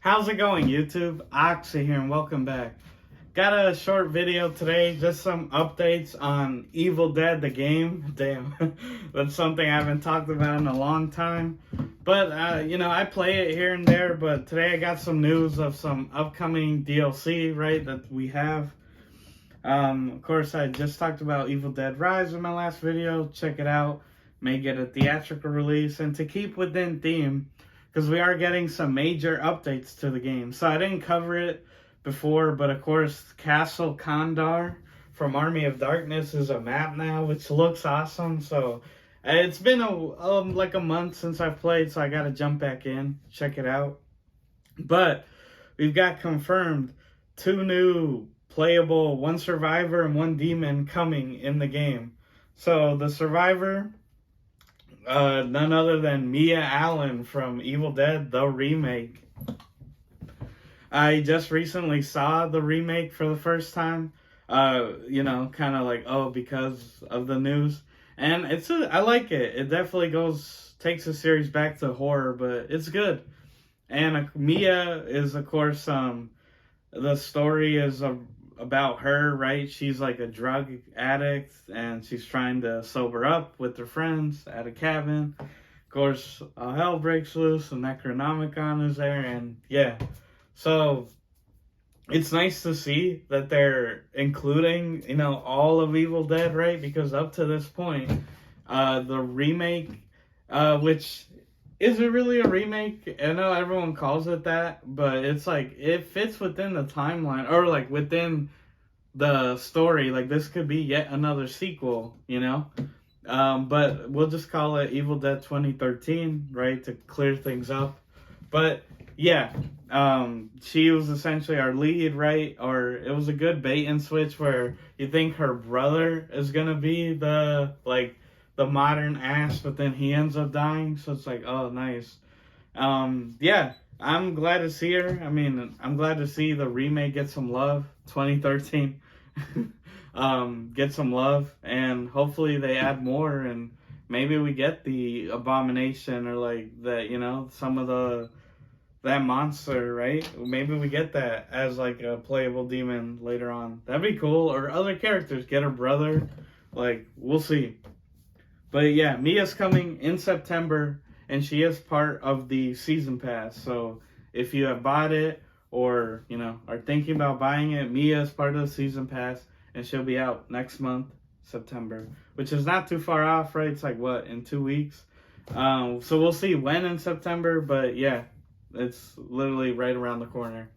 How's it going, YouTube? Oxy here, and welcome back. Got a short video today, just some updates on Evil Dead, the game. Damn, that's something I haven't talked about in a long time. But, I play it here and there, but today I got some news of some upcoming DLC, right, that we have. Of course, I just talked about Evil Dead Rise in my last video. Check it out. May get a theatrical release, and to keep within theme, because we are getting some major updates to the game. So I didn't cover it before, but of course, Castle Kandar from Army of Darkness is a map now, which looks awesome. So it's been like a month since I've played, so I got to jump back in, check it out. But we've got confirmed 2 new playable, 1 survivor and 1 demon coming in the game. So the survivor, none other than Mia Allen from Evil Dead, the remake. I just recently saw the remake for the first time, kind of like, because of the news. And I like it. It definitely takes the series back to horror, but it's good. And Mia is, of course, the story is about her, right? She's like a drug addict, and she's trying to sober up with her friends at a cabin. Of course, hell breaks loose, and Necronomicon is there, and yeah. So it's nice to see that they're including, all of Evil Dead, right? Because up to this point, the remake, which isn't really a remake. I know everyone calls it that, but it's like, it fits within the timeline, or like within the story. Like, this could be yet another sequel, but we'll just call it Evil Dead 2013, right, to clear things up. But yeah, she was essentially our lead, right? Or it was a good bait and switch where you think her brother is gonna be the modern Ash, but then he ends up dying. So it's like, oh, nice. Yeah, I'm glad to see her. I mean, I'm glad to see the remake get some love. 2013, get some love, and hopefully they add more, and maybe we get the abomination, or like that, some of that monster, right? Maybe we get that as like a playable demon later on. That'd be cool. Or other characters get her brother. Like, we'll see. But yeah, Mia's coming in September, and she is part of the season pass. So if you have bought it, or are thinking about buying it, Mia is part of the season pass, and she'll be out next month, September, which is not too far off, right? It's like, what, in 2 weeks? So we'll see when in September, but yeah, it's literally right around the corner.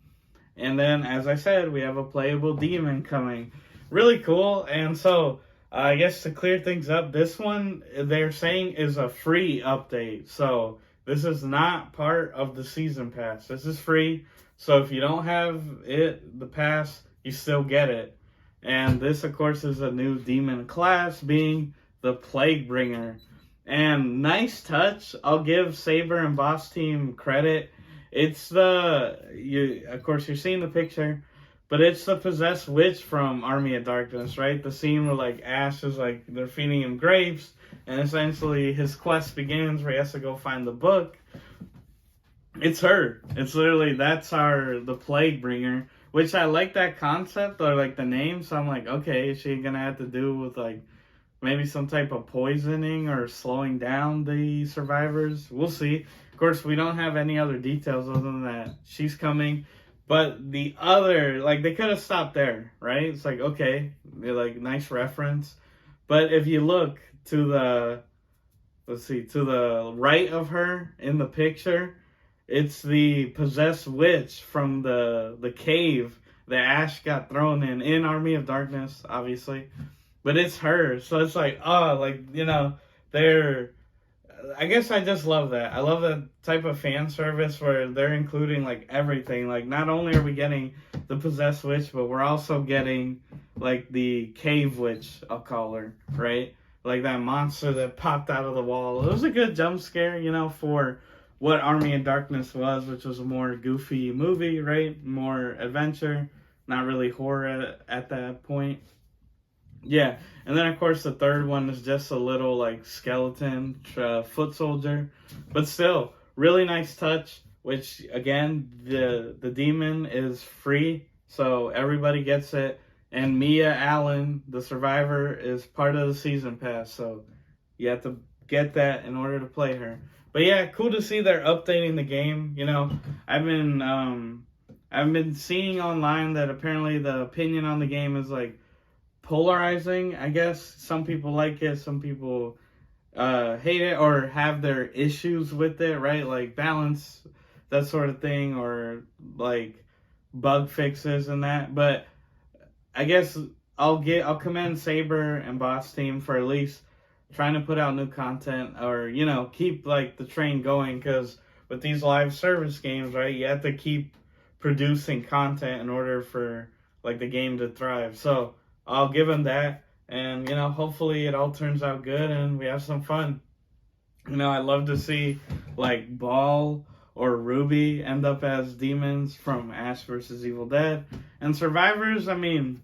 And then, as I said, we have a playable demon coming. Really cool. And so I guess to clear things up, this one they're saying is a free update. So this is not part of the season pass. This is free. So if you don't have the pass, you still get it. And this, of course, is a new demon class, being the PlagueBringer. And nice touch. I'll give Saber and Boss Team credit. It's of course, you're seeing the picture, but it's the possessed witch from Army of Darkness, right? The scene where, like, Ash is, like, they're feeding him grapes, and essentially his quest begins where he has to go find the book. It's her. It's literally, that's the PlagueBringer, which I like that concept, or, like, the name, so I'm like, okay, is she gonna have to do with, like, maybe some type of poisoning or slowing down the survivors? We'll see. Of course, we don't have any other details other than that she's coming. But the other, like, they could have stopped there, right? It's like, okay, like, nice reference. But if you look to the right of her in the picture, it's the possessed witch from the cave that Ash got thrown in Army of Darkness, obviously. But it's her. So it's like, oh, like, I guess I just love that. I love that type of fan service where they're including, like, everything. Like, not only are we getting the possessed witch, but we're also getting, like, the cave witch, I'll call her, right? Like that monster that popped out of the wall. It was a good jump scare, for what Army of Darkness was, which was a more goofy movie, right? More adventure, not really horror at that point. Yeah, and then of course the third one is just a little like skeleton foot soldier, but still really nice touch which again, the demon is free, so everybody gets it. And Mia Allen, the survivor, is part of the season pass, so you have to get that in order to play her. But yeah, cool to see they're updating the game. You know, I've been seeing online that apparently the opinion on the game is like polarizing. I guess some people like it, some people hate it or have their issues with it, right? Like balance, that sort of thing, or like bug fixes and that. But I guess I'll commend Saber and Boss Team for at least trying to put out new content, or you know, keep like the train going, because with these live service games, right, you have to keep producing content in order for like the game to thrive. So I'll give them that, and you know, hopefully it all turns out good and we have some fun. You know, I love to see like Ball or Ruby end up as demons from Ash versus Evil Dead. And survivors, I mean,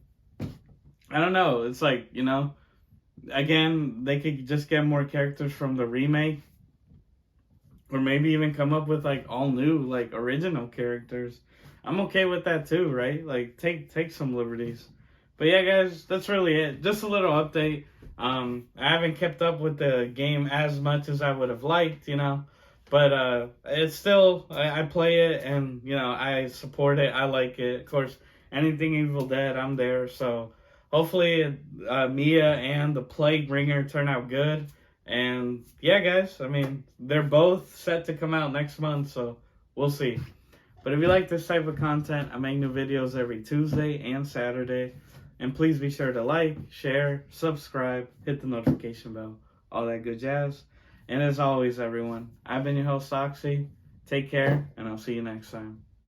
I don't know. It's like, you know, again, they could just get more characters from the remake, or maybe even come up with like all new, like original characters. I'm okay with that too, right? Like take some liberties. But yeah, guys, that's really it. Just a little update. I haven't kept up with the game as much as I would have liked, you know. But it's still, I play it, and you know, I support it. I like it. Of course, anything Evil Dead, I'm there. So hopefully Mia and the PlagueBringer turn out good. And yeah, guys, I mean, they're both set to come out next month, so we'll see. But if you like this type of content, I make new videos every Tuesday and Saturday. And please be sure to like, share, subscribe, hit the notification bell, all that good jazz. And as always, everyone, I've been your host, Oxy. Take care, and I'll see you next time.